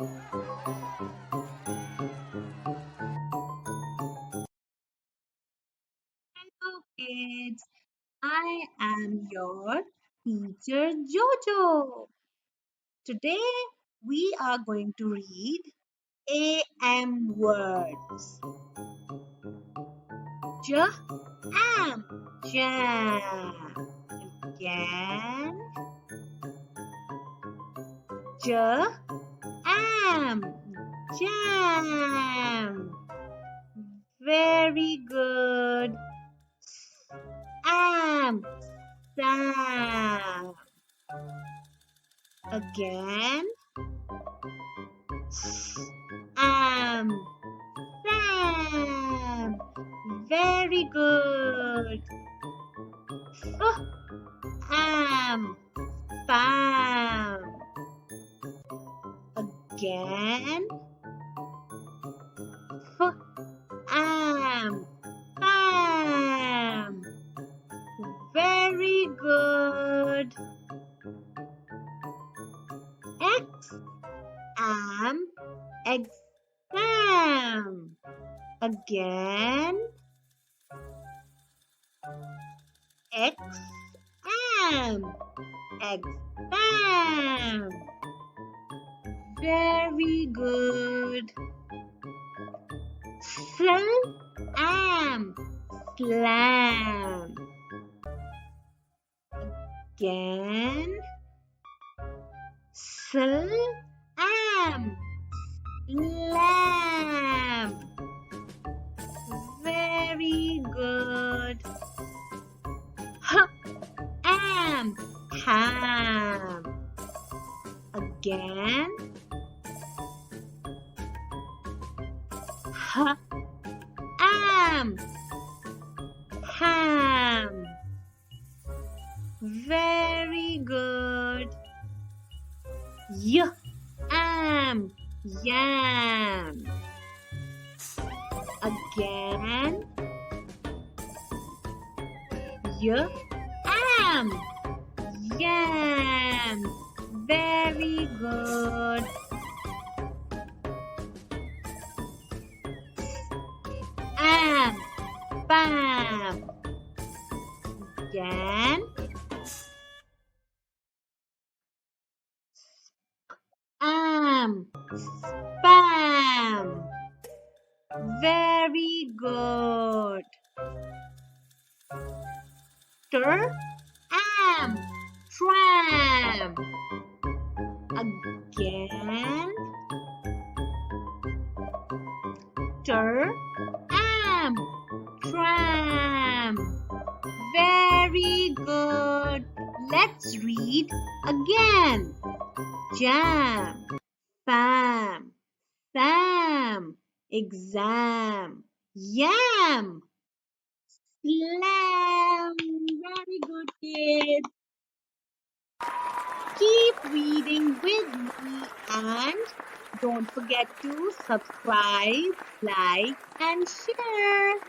Hello kids, I am your teacher JoJo. Today we are going to read AM words. Am, jam. Again, am, jam. Very good. Am, Sam. Again, am, Sam. Very good. Am, Spam. Again, am, Spam. Very good. Am, exam. Again, am, exam. Very good. Am, slam. Again, am, lamb. Very good. Am, ham. Again, am, ham. Very good. Am, yam. Again, am, yam. Very good. Am, bam. Again, am, spam. Very good. Am, tram. Again, am, tram. Very good. Let's read again. Jam, fam, sam, exam, yam, slam. Very good, kids. Keep reading with me and don't forget to subscribe, like, and share.